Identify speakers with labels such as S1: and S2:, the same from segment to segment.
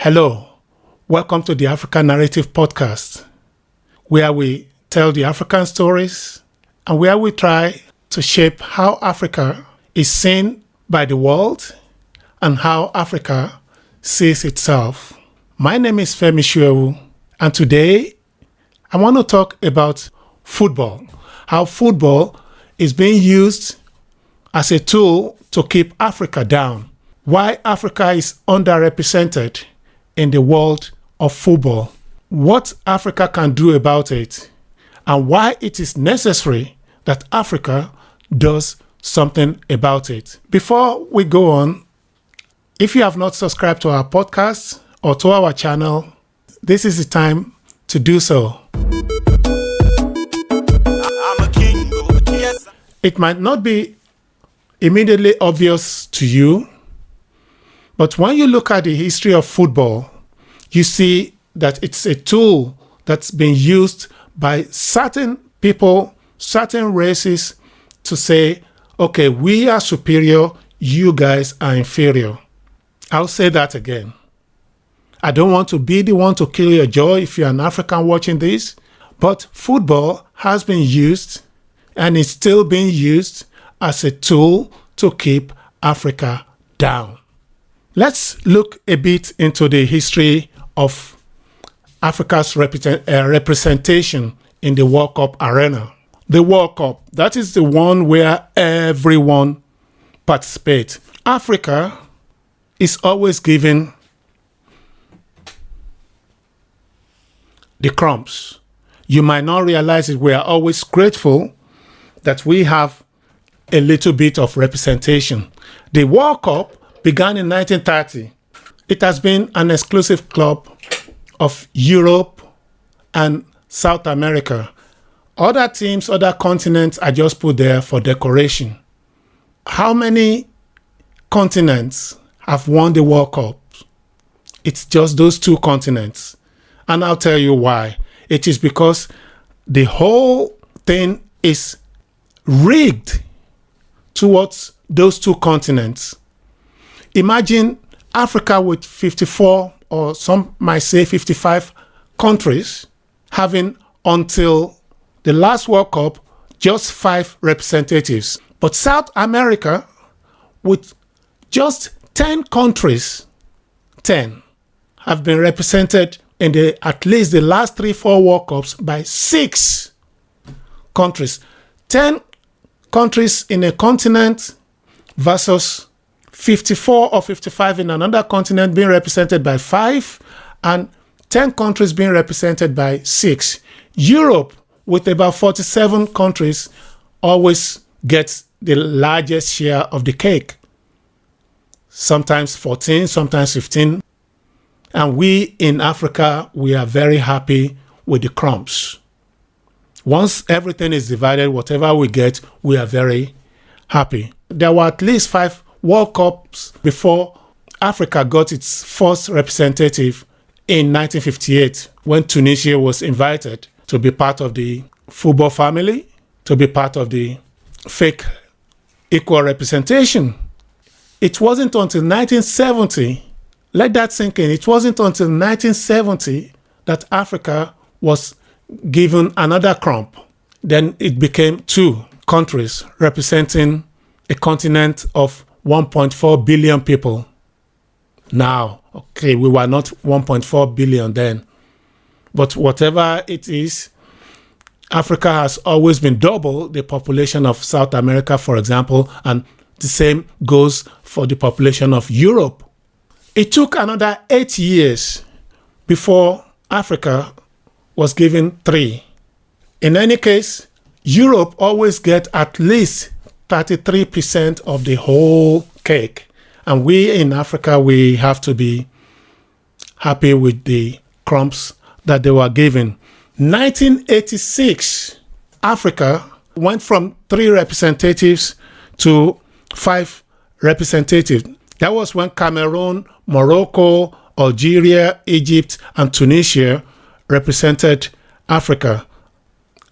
S1: Hello, welcome to the African Narrative Podcast, where we tell the African stories and where we try to shape how Africa is seen by the world and how Africa sees itself. My name is Femi Shuewu, and today I want to talk about football, how football is being used as a tool to keep Africa down, why Africa is underrepresented in the world of football, what Africa can do about it, and why it is necessary that Africa does something about it. Before we go on, if you have not subscribed to our podcast or to our channel, this is the time to do so. It might not be immediately obvious to you, but when you look at the history of football, you see that it's a tool that's been used by certain people, certain races to say, okay, we are superior, you guys are inferior. I'll say that again. I don't want to be the one to kill your joy if you're an African watching this, but football has been used and is still being used as a tool to keep Africa down. Let's look a bit into the history of Africa's representation in the World Cup arena. The World Cup, that is the one where everyone participates. Africa is always given the crumbs. You might not realize it. We are always grateful that we have a little bit of representation. The World Cup began in 1930. It has been an exclusive club of Europe and South America. Other teams, other continents are just put there for decoration. How many continents have won the World Cup? It's just those two continents. And I'll tell you why. It is because the whole thing is rigged towards those two continents. Imagine Africa with 54 or some might say 55 countries having until the last World Cup just 5 representatives. But South America with just 10 countries, 10 have been represented in at least the last 3-4 World Cups by 6 countries. 10 countries in a continent versus 54 or 55 in another continent being represented by 5 and 10 countries being represented by 6. Europe, with about 47 countries, always gets the largest share of the cake. Sometimes 14, sometimes 15. And we in Africa, we are very happy with the crumbs. Once everything is divided, whatever we get, we are very happy. There were at least 5 World Cups before Africa got its first representative in 1958 when Tunisia was invited to be part of the football family, to be part of the fake equal representation. It wasn't until 1970, let that sink in, it wasn't until 1970 that Africa was given another crumb. Then it became 2 countries representing a continent of 1.4 billion people. Now, okay, we were not 1.4 billion then, but whatever it is, Africa has always been double the population of South America, for example, and the same goes for the population of Europe. It took another 8 years before Africa was given 3. In any case, Europe always gets at least 33% of the whole cake. And we in Africa, we have to be happy with the crumbs that they were given. 1986, Africa went from 3 representatives to 5 representatives. That was when Cameroon, Morocco, Algeria, Egypt, and Tunisia represented Africa.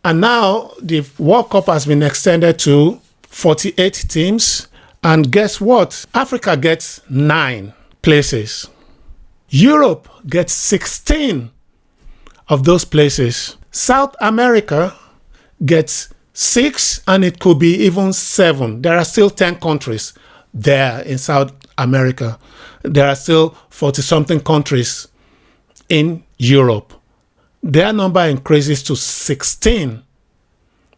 S1: And now the World Cup has been extended to 48 teams. And guess what? Africa gets 9 places. Europe gets 16 of those places. South America gets 6, and it could be even 7. There are still 10 countries there in South America. There are still 40-something countries in Europe. Their number increases to 16.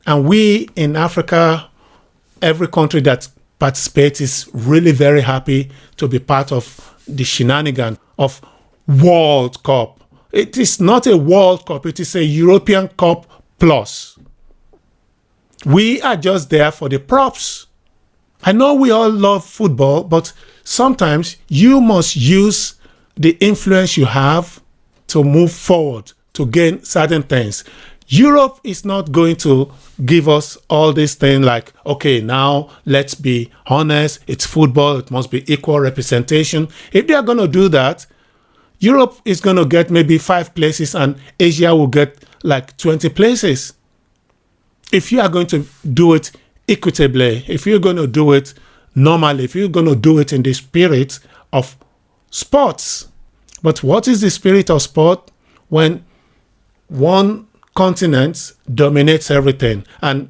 S1: And we in Africa, every country that participates is really very happy to be part of the shenanigan of World Cup. It is not a World Cup, it is a European Cup plus. We are just there for the props. I know we all love football, but sometimes you must use the influence you have to move forward, to gain certain things. Europe is not going to give us all these things like, okay, now let's be honest, it's football, it must be equal representation. If they are going to do that, Europe is going to get maybe 5 places and Asia will get like 20 places. If you are going to do it equitably, if you're going to do it normally, if you're going to do it in the spirit of sports. But what is the spirit of sport when one continent dominates everything? And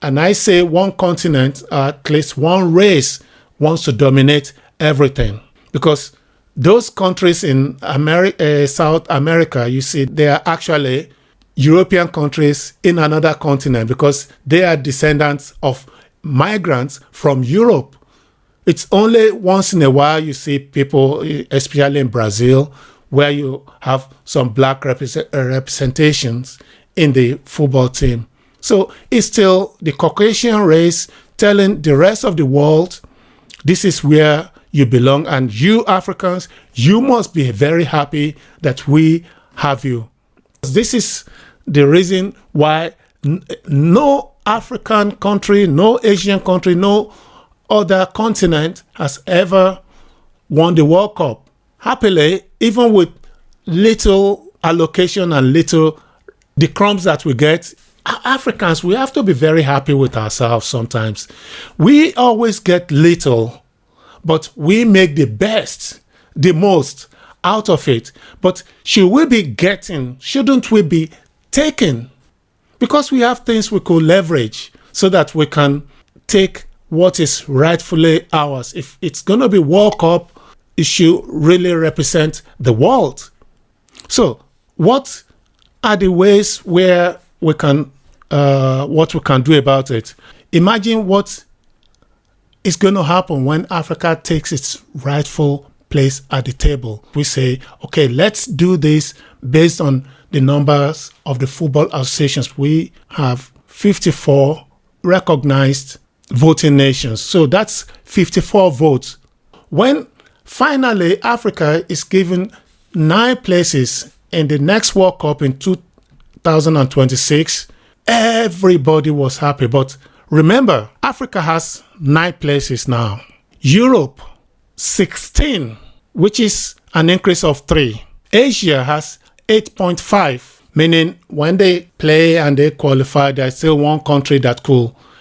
S1: I say one continent, at least one race wants to dominate everything. Because those countries in South America, you see, they are actually European countries in another continent because they are descendants of migrants from Europe. It's only once in a while you see people, especially in Brazil, where you have some black representations in the football team. So it's still the Caucasian race telling the rest of the world, this is where you belong. And you Africans, you must be very happy that we have you. This is the reason why no African country, no Asian country, no other continent has ever won the World Cup. Happily, even with little allocation and little the crumbs that we get, Africans, we have to be very happy with ourselves sometimes. We always get little, but we make the best, the most out of it. But should we be getting, shouldn't we be taking? Because we have things we could leverage so that we can take what is rightfully ours. If it's going to be World Cup, it should really represent the world. So what are the ways where we can, what we can do about it? Imagine what is going to happen when Africa takes its rightful place at the table. We say, okay, let's do this based on the numbers of the football associations. We have 54 recognized voting nations. So that's 54 votes. When finally Africa is given 9 places in the next World Cup in 2026, everybody was happy. But remember, Africa has 9 places now. Europe, 16, which is an increase of 3. Asia has 8.5, meaning when they play and they qualify, there's still one country that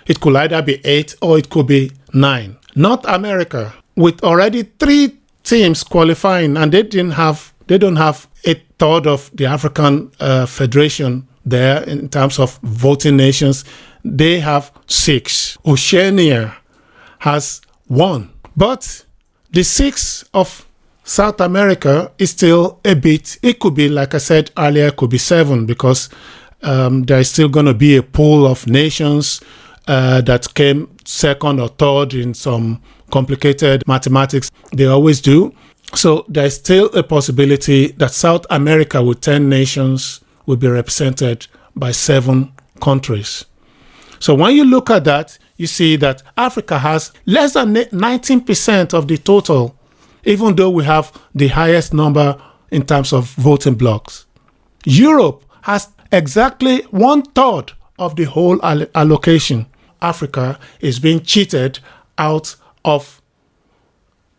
S1: it could either be 8 or it could be 9. North America, with already 3 teams qualifying, and they don't have a third of the African Federation there in terms of voting nations. They have 6. Oceania has 1. But the 6 of South America is still a bit, it could be, like I said earlier, it could be 7 because there is still going to be a pool of nations that came second or third in some complicated mathematics. They always do. So there's still a possibility that South America with 10 nations will be represented by 7 countries. So when you look at that, you see that Africa has less than 19% of the total, even though we have the highest number in terms of voting blocks. Europe has exactly 1/3 of the whole allocation. Africa is being cheated out of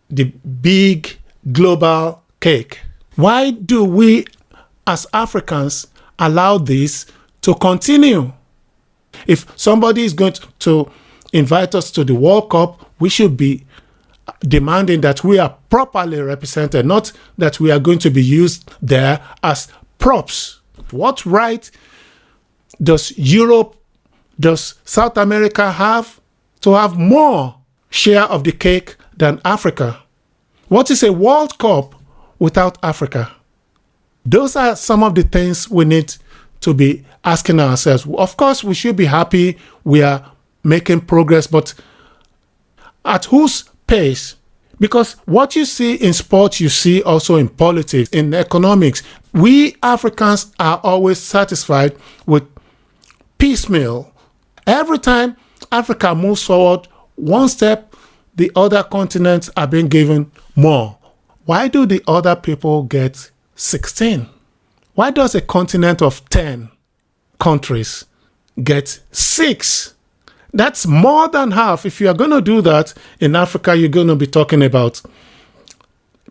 S1: the big global cake. Why do we as Africans allow this to continue? If somebody is going to invite us to the World Cup, we should be demanding that we are properly represented, not that we are going to be used there as props. What right does Europe, does South America have to have more share of the cake than Africa? What is a World Cup without Africa? Those are some of the things we need to be asking ourselves. Of course, we should be happy we are making progress, but at whose pace? Because what you see in sports, you see also in politics, in economics. We Africans are always satisfied with piecemeal. Every time Africa moves forward one step, the other continents are being given more. Why do the other people get 16? Why does a continent of 10 countries get 6? That's more than half. If you are going to do that in Africa, you're going to be talking about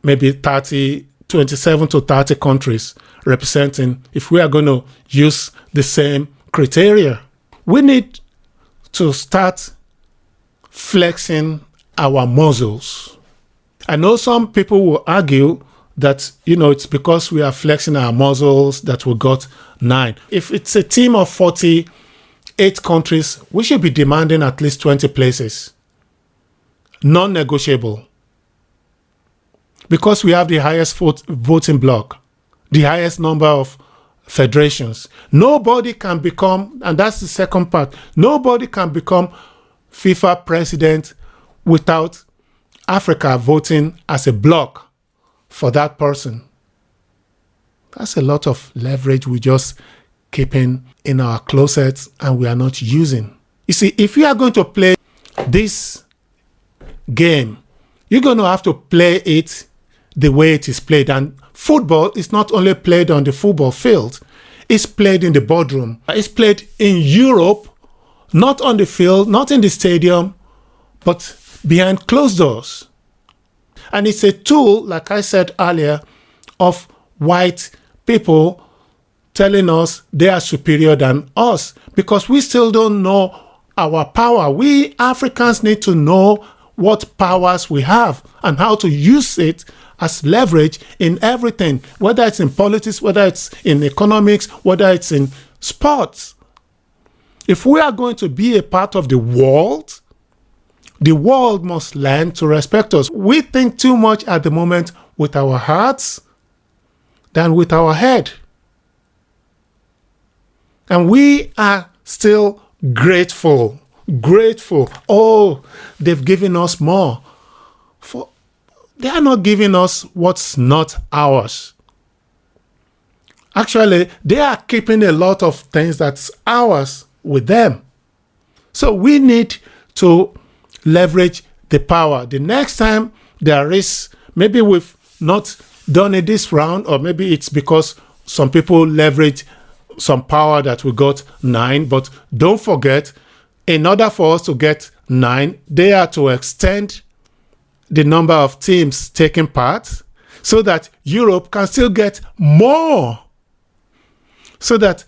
S1: maybe 27 to 30 countries representing, if we are going to use the same criteria. We need to start flexing our muscles. I know some people will argue that, it's because we are flexing our muscles that we got 9. If it's a team of 48 countries, we should be demanding at least 20 places. Non-negotiable. Because we have the highest voting bloc, the highest number of federations. Nobody can become, and that's the second part, nobody can become FIFA president without Africa voting as a bloc for that person. That's a lot of leverage we just keeping in our closets and we are not using. You see, if you are going to play this game, you're going to have to play it the way it is played. And football is not only played on the football field, it's played in the boardroom. It's played in Europe, not on the field, not in the stadium, but behind closed doors. And it's a tool, like I said earlier, of white people telling us they are superior than us because we still don't know our power. We Africans need to know what powers we have and how to use it as leverage in everything, whether it's in politics, whether it's in economics, whether it's in sports. If we are going to be a part of the world must learn to respect us. We think too much at the moment with our hearts than with our head. And we are still grateful. Oh, they've given us more. They are not giving us what's not ours. Actually, they are keeping a lot of things that's ours with them. So we need to leverage the power. The next time there is, maybe we've not done it this round, or maybe it's because some people leverage some power that we got 9. But don't forget, in order for us to get 9, they are to extend the number of teams taking part so that Europe can still get more. So that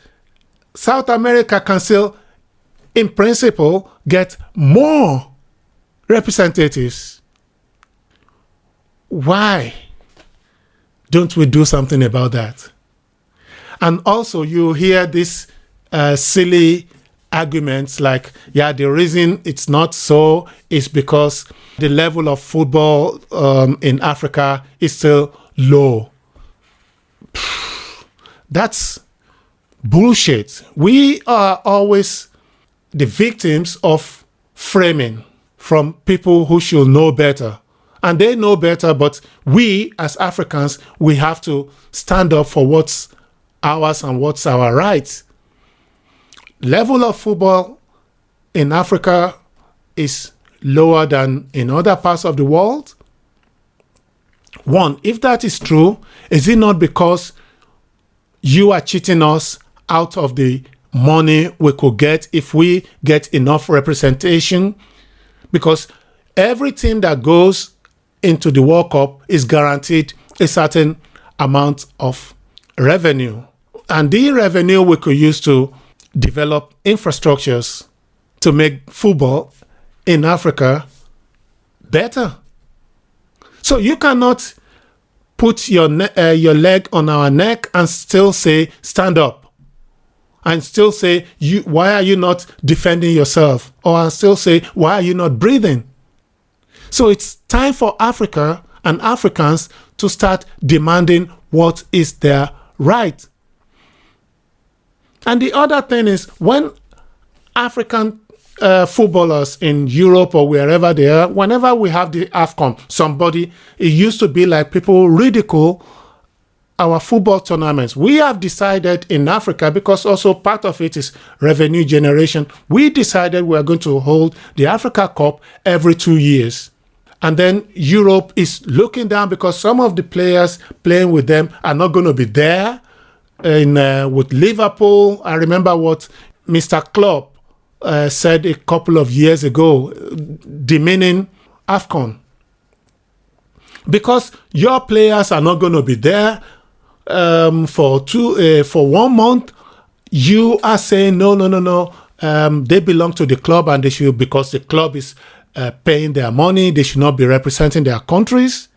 S1: South America can still, in principle, get more representatives. Why don't we do something about that? And also you hear this silly arguments like, the reason it's not so is because the level of football in Africa is still low. That's bullshit. We are always the victims of framing from people who should know better. And they know better, but we as Africans, we have to stand up for what's ours and what's our rights. Level of football in Africa is lower than in other parts of the world. One, if that is true, is it not because you are cheating us out of the money we could get if we get enough representation? Because every team that goes into the World Cup is guaranteed a certain amount of revenue. And the revenue we could use to develop infrastructures to make football in Africa better. So you cannot put your leg on our neck and still say, stand up. And still say, why are you not defending yourself? Or still say, why are you not breathing? So it's time for Africa and Africans to start demanding what is their right. And the other thing is, when African footballers in Europe or wherever they are, whenever we have the AFCON, it used to be like people ridicule our football tournaments. We have decided in Africa, because also part of it is revenue generation, we decided we are going to hold the Africa Cup every 2 years. And then Europe is looking down because some of the players playing with them are not going to be there. With Liverpool, I remember what Mr. Klopp said a couple of years ago, demeaning AFCON. Because your players are not going to be there for 1 month, you are saying, no. They belong to the club and they should, because the club is paying their money, they should not be representing their countries.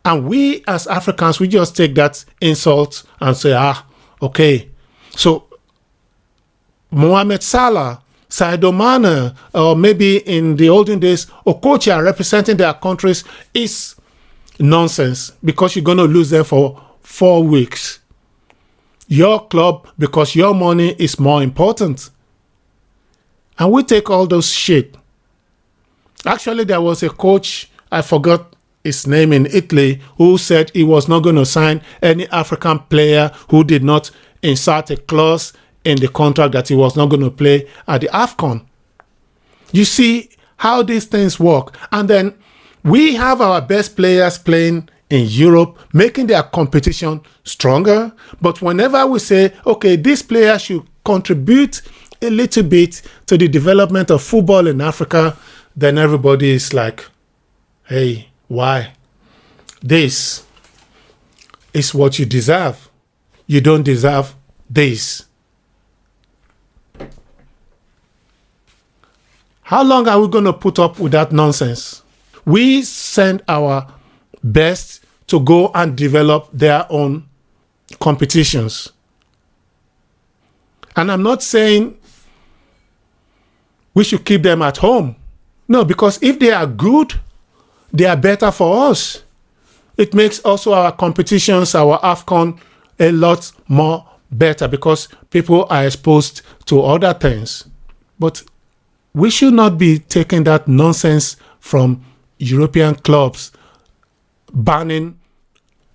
S1: And we as Africans, we just take that insult and say, okay. So Mohamed Salah, Sadio Mane, or maybe in the olden days, Okocha representing their countries is nonsense, because you're going to lose them for 4 weeks. Your club, because your money is more important. And we take all those shit. Actually, there was a coach, I forgot his name, in Italy, who said he was not going to sign any African player who did not insert a clause in the contract that he was not going to play at the AFCON. You see how these things work. And then we have our best players playing in Europe, making their competition stronger. But whenever we say, okay, this player should contribute a little bit to the development of football in Africa, then everybody is like, hey, why? This is what you deserve. You don't deserve this. How long are we going to put up with that nonsense? We send our best to go and develop their own competitions. And I'm not saying we should keep them at home. No, because if they are good, they are better for us. It makes also our competitions, our AFCON, a lot more better, because people are exposed to other things. But we should not be taking that nonsense from European clubs, banning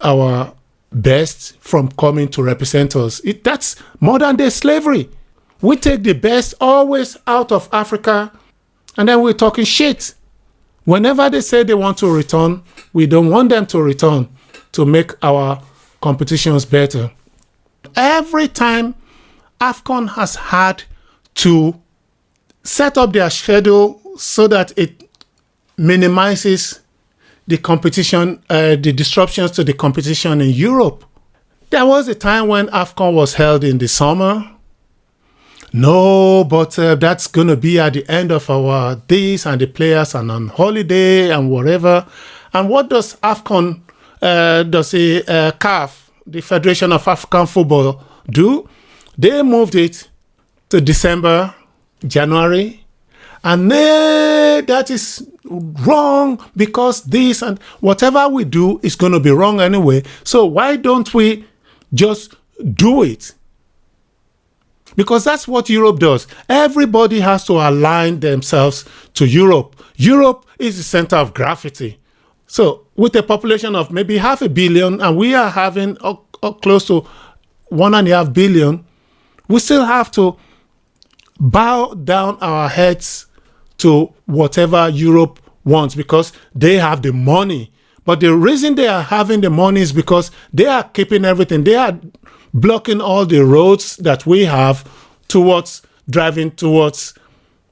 S1: our best from coming to represent us. That's modern day slavery. We take the best always out of Africa, and then we're talking shit. Whenever they say they want to return, we don't want them to return to make our competitions better. Every time AFCON has had to set up their schedule so that it minimizes the competition, the disruptions to the competition in Europe. There was a time when AFCON was held in the summer. No, but that's going to be at the end of our days, and the players are on holiday and whatever. And what does AFCON, does the CAF, the Federation of African Football, do? They moved it to December, January. And that is wrong, because this and whatever we do is going to be wrong anyway. So why don't we just do it? Because that's what Europe does. Everybody has to align themselves to Europe. Europe is the center of gravity. So with a population of maybe 500 million, and we are having close to 1.5 billion, we still have to bow down our heads to whatever Europe wants, because they have the money. But the reason they are having the money is because they are keeping everything. They are blocking all the roads that we have towards driving towards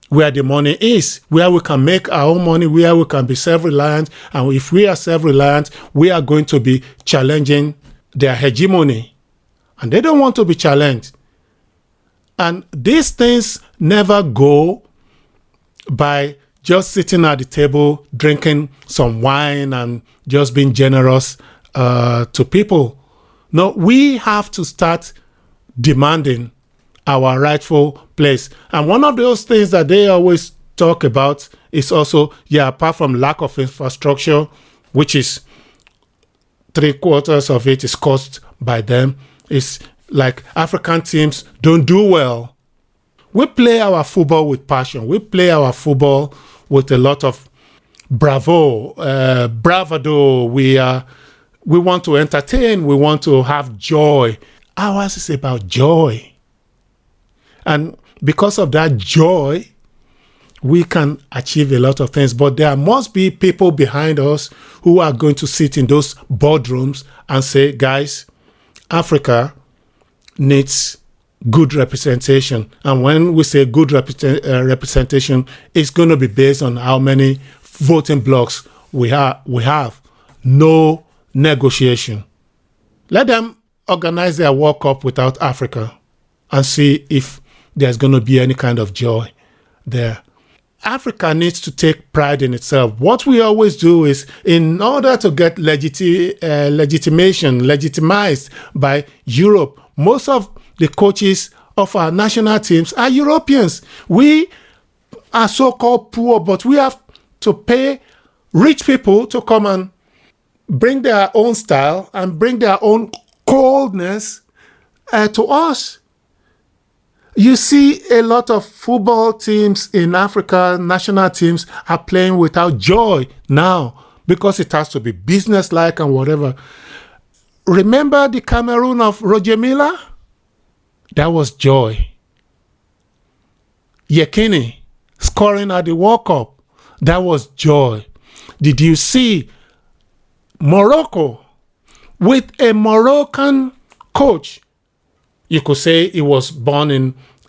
S1: where the money is, where we can make our own money, where we can be self-reliant. And if we are self-reliant, we are going to be challenging their hegemony. And they don't want to be challenged. And these things never go by just sitting at the table, drinking some wine and just being generous to people. No, we have to start demanding our rightful place. And one of those things that they always talk about is also, apart from lack of infrastructure, which is 3/4 of it is caused by them, is like African teams don't do well. We play our football with passion. We play our football with a lot of bravado. We want to entertain. We want to have joy. Ours is about joy. And because of that joy, we can achieve a lot of things. But there must be people behind us who are going to sit in those boardrooms and say, guys, Africa needs good representation. And when we say good representation, it's going to be based on how many voting blocks we have. No negotiation. Let them organize their World Cup without Africa and see if there's going to be any kind of joy there. Africa needs to take pride in itself. What we always do is, in order to get legitimized by Europe, most of the coaches of our national teams are Europeans. We are so-called poor, but we have to pay rich people to come and bring their own style and bring their own coldness to us. You see a lot of football teams in Africa, national teams, are playing without joy now because it has to be business-like and whatever. Remember the Cameroon of Roger Milla? That was joy. Yekini scoring at the World Cup. That was joy. Did you see Morocco with a Moroccan coach? You could say he was born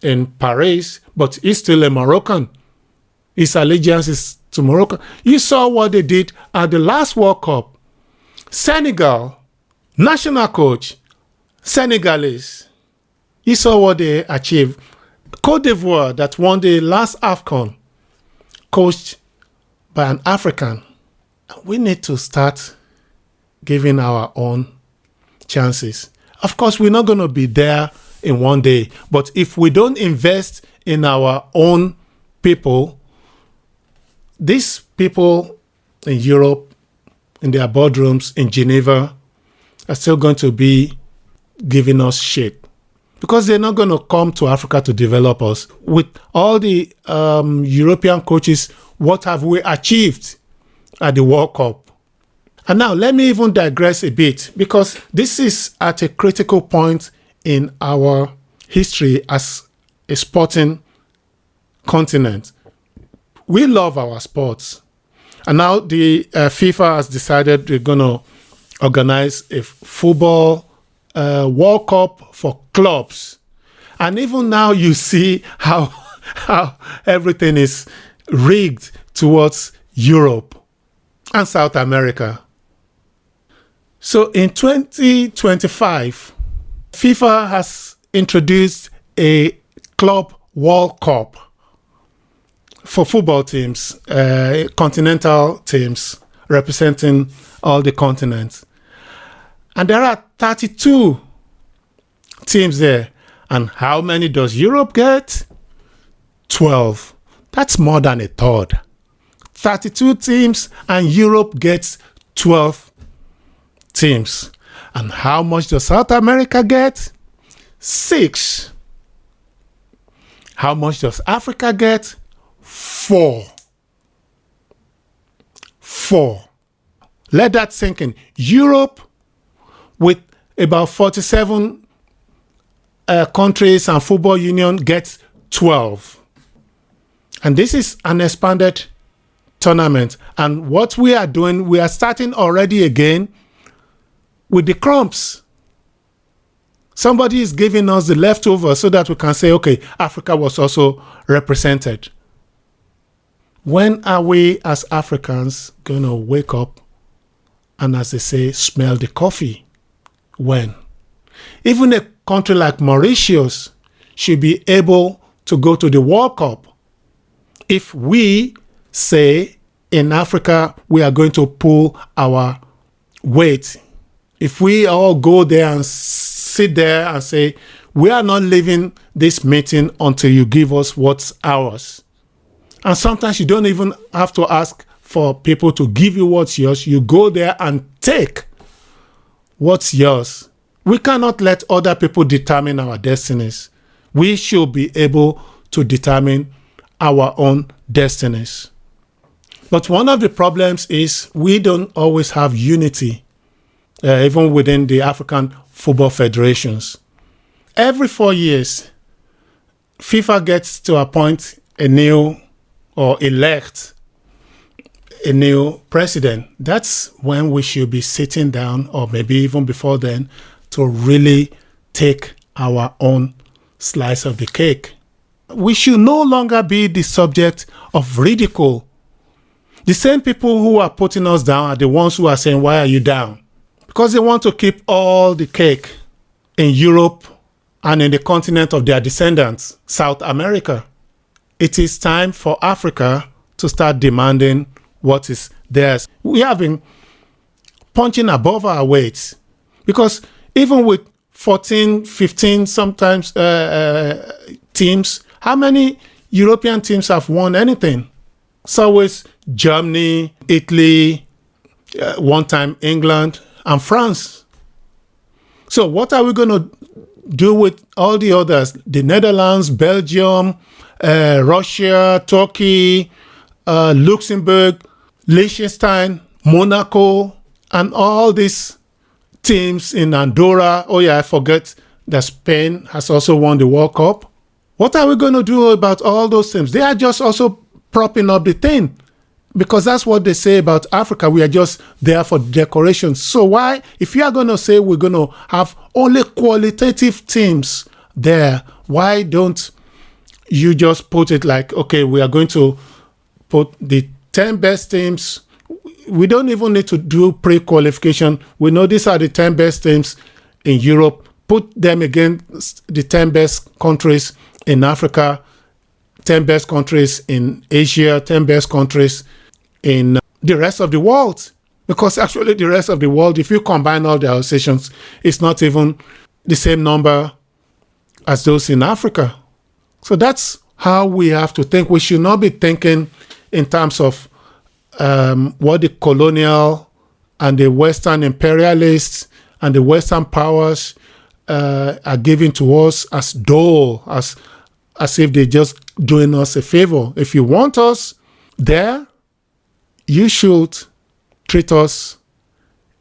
S1: in Paris, but he's still a Moroccan. His allegiance is to Morocco. You saw what they did at the last World Cup. Senegal, national coach, Senegalese. You saw what they achieved. Côte d'Ivoire, that won the last AFCON, coached by an African. We need to start giving our own chances. Of course, we're not going to be there in one day. But if we don't invest in our own people, these people in Europe, in their boardrooms, in Geneva, are still going to be giving us shit. Because they're not going to come to Africa to develop us. With all the European coaches, what have we achieved at the World Cup? And now let me even digress a bit, because this is at a critical point in our history as a sporting continent. We love our sports. And now the FIFA has decided they're going to organize a football World Cup for clubs. And even now you see how everything is rigged towards Europe and South America. So in 2025, FIFA has introduced a Club World Cup for football teams, continental teams representing all the continents. And there are 32 teams there. And how many does Europe get? 12. That's more than a third. 32 teams and Europe gets 12 teams. And how much does South America get? 6. How much does Africa get? 4. 4. Let that sink in. Europe, with about 47 countries and football union, gets 12. And this is an expanded tournament. And what we are doing, we are starting already again with the crumbs. Somebody is giving us the leftover so that we can say, okay, Africa was also represented. When are we as Africans going to wake up and, as they say, smell the coffee? When? Even a country like Mauritius should be able to go to the World Cup if we say in Africa we are going to pull our weight, if we all go there and sit there and say, we are not leaving this meeting until you give us what's ours. And sometimes you don't even have to ask for people to give you what's yours. You go there and take what's yours. We cannot let other people determine our destinies. We should be able to determine our own destinies. But one of the problems is we don't always have unity, even within the African football federations. Every 4 years, FIFA gets to appoint a new or elect a new president. That's when we should be sitting down, or maybe even before then, to really take our own slice of the cake. We should no longer be the subject of ridicule. The same people who are putting us down are the ones who are saying, why are you down? Because they want to keep all the cake in Europe and in the continent of their descendants, South America. It is time for Africa to start demanding what is theirs. We have been punching above our weights, because even with 14, 15 sometimes teams, how many European teams have won anything? It's always Germany, Italy, one time England, and France. So what are we going to do with all the others? The Netherlands, Belgium, Russia, Turkey, Luxembourg, Liechtenstein, Monaco, and all these teams in Andorra. Oh yeah, I forget that Spain has also won the World Cup. What are we going to do about all those teams? They are just also propping up the thing, because that's what they say about Africa. We are just there for decoration. So why, if you are going to say we're going to have only qualitative teams there, why don't you just put it like, okay, we are going to put the 10 best teams. We don't even need to do pre-qualification. We know these are the 10 best teams in Europe. Put them against the 10 best countries in Africa, 10 best countries in Asia, 10 best countries in the rest of the world. Because actually the rest of the world, if you combine all the associations, it's not even the same number as those in Africa. So that's how we have to think. We should not be thinking in terms of what the colonial and the Western imperialists and the Western powers are giving to us as dole, as if they're just doing us a favor. If you want us there, you should treat us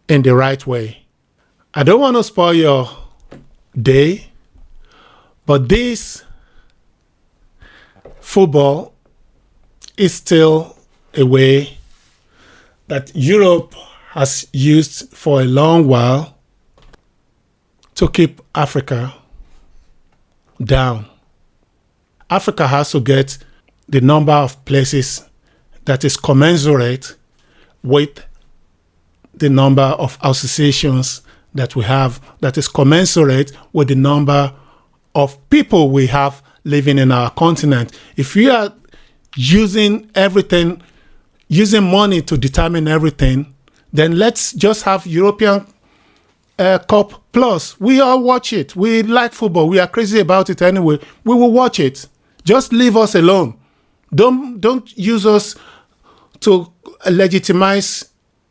S1: in the right way. I don't want to spoil your day, but this football is still a way that Europe has used for a long while to keep Africa down. Africa has to get the number of places that is commensurate with the number of associations that we have, that is commensurate with the number of people we have living in our continent. If we are using everything, using money to determine everything, then let's just have European Cup Plus. We all watch it. We like football. We are crazy about it anyway. We will watch it. Just leave us alone. Don't use us to legitimize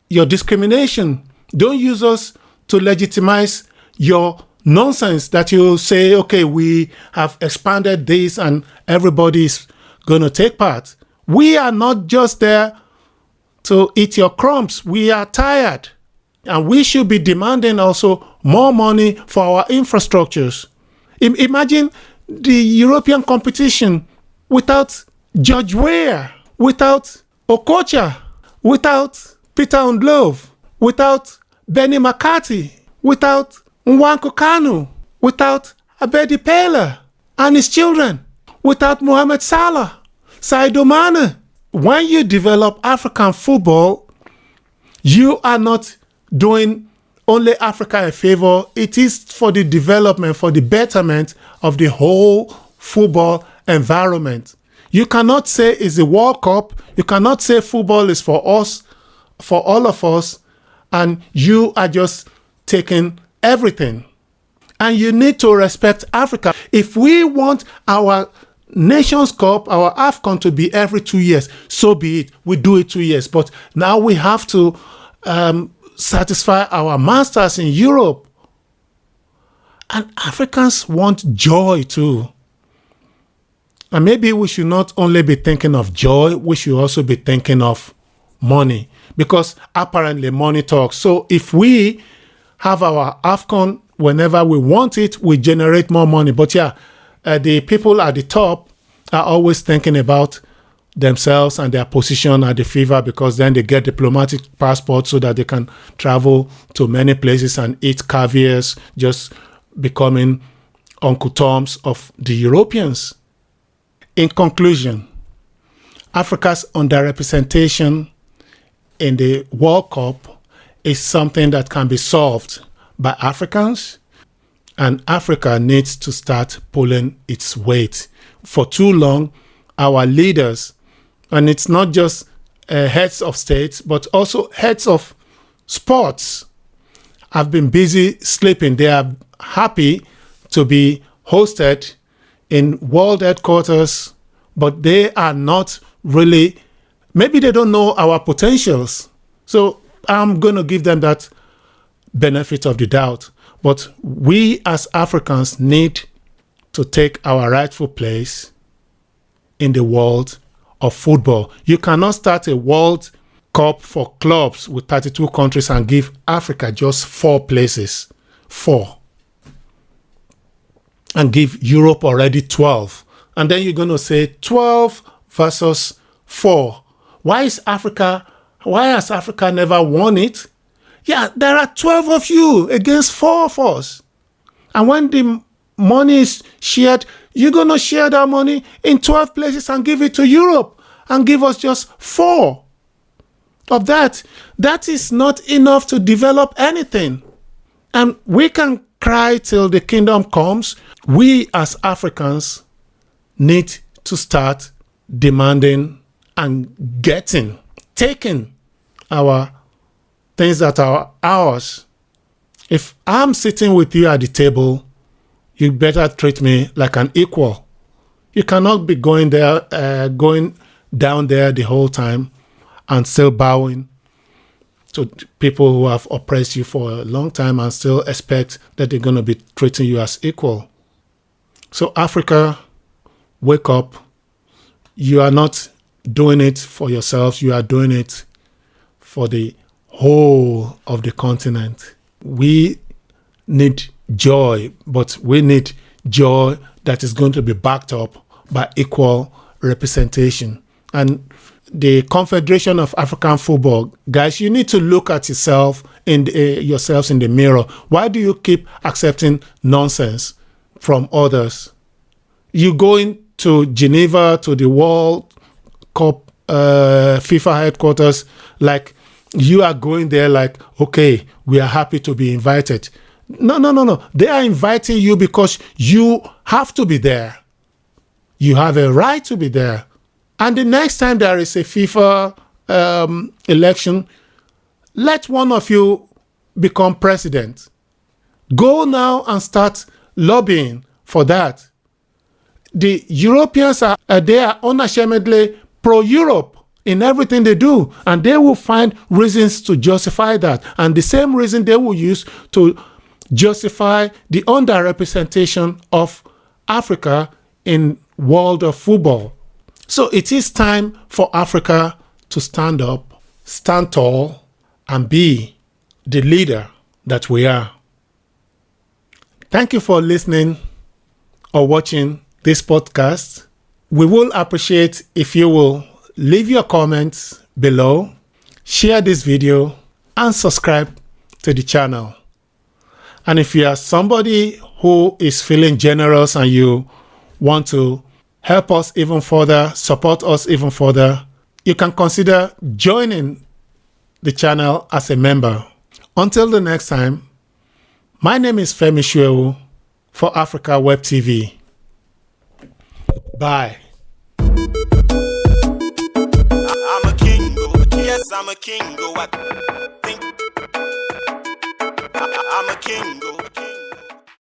S1: your discrimination. Don't use us to legitimize your nonsense that you say, okay, we have expanded this and everybody's going to take part. We are not just there to eat your crumbs. We are tired. And we should be demanding also more money for our infrastructures. Imagine the European competition without George Weah, without Okocha, without Peter Ndlove, without Benny McCarthy, without Nwankwo Kanu, without Abedi Pele and his children, without Mohamed Salah, Sadio Mane. When you develop African football, you are not doing only Africa a favor. It is for the development, for the betterment of the whole football environment. You cannot say it's the World Cup. You cannot say football is for us, for all of us, and you are just taking everything. And you need to respect Africa. If we want our Nations Cup, our AFCON to be every 2 years, so be it. We do it 2 years. But now we have to satisfy our masters in Europe. And Africans want joy too. And maybe we should not only be thinking of joy, we should also be thinking of money. Because apparently money talks. So if we have our AFCON whenever we want it, we generate more money. But yeah, the people at the top are always thinking about themselves and their position at the FIFA, because then they get diplomatic passports so that they can travel to many places and eat caviars, just becoming Uncle Toms of the Europeans. In conclusion, Africa's underrepresentation in the World Cup is something that can be solved by Africans, and Africa needs to start pulling its weight. For too long, our leaders, and it's not just heads of states, but also heads of sports, have been busy sleeping. They are happy to be hosted in world headquarters, but they are not really, maybe they don't know our potentials. So I'm going to give them that benefit of the doubt. But we as Africans need to take our rightful place in the world of football. You cannot start a World Cup for clubs with 32 countries and give Africa just 4 places. 4. And give Europe already 12. And then you're going to say 12 versus 4. Why has Africa never won it? Yeah, there are 12 of you against 4 of us. And when the money is shared, you're going to share that money in 12 places and give it to Europe and give us just 4 of that. That is not enough to develop anything. And we can cry till the kingdom comes. We as Africans need to start demanding and taking our things that are ours. If I'm sitting with you at the table, you better treat me like an equal. You cannot be going down there the whole time and still bowing to people who have oppressed you for a long time and still expect that they're going to be treating you as equal. So Africa, wake up. You are not doing it for yourselves. You are doing it for the whole of the continent. We need joy, but we need joy that is going to be backed up by equal representation. And the Confederation of African Football, guys, you need to look at yourselves in the mirror. Why do you keep accepting nonsense from others? You going to Geneva, to the World Cup FIFA headquarters, like you are going there like, okay, we are happy to be invited. No. They are inviting you because you have to be there. You have a right to be there. And the next time there is a FIFA election, let one of you become president. Go now and start lobbying for that. The Europeans they are unashamedly pro-Europe in everything they do, and they will find reasons to justify that. And the same reason they will use to justify the underrepresentation of Africa in world of football. So it is time for Africa to stand up, stand tall, and be the leader that we are. Thank you for listening or watching this podcast. We will appreciate if you will leave your comments below, share this video, and subscribe to the channel. And if you are somebody who is feeling generous and you want to help us even further, support us even further, you can consider joining the channel as a member. Until the next time, my name is Femi Shuewu for Africa Web TV. Bye.
S2: I'm a king, go. I think I'm a king, go.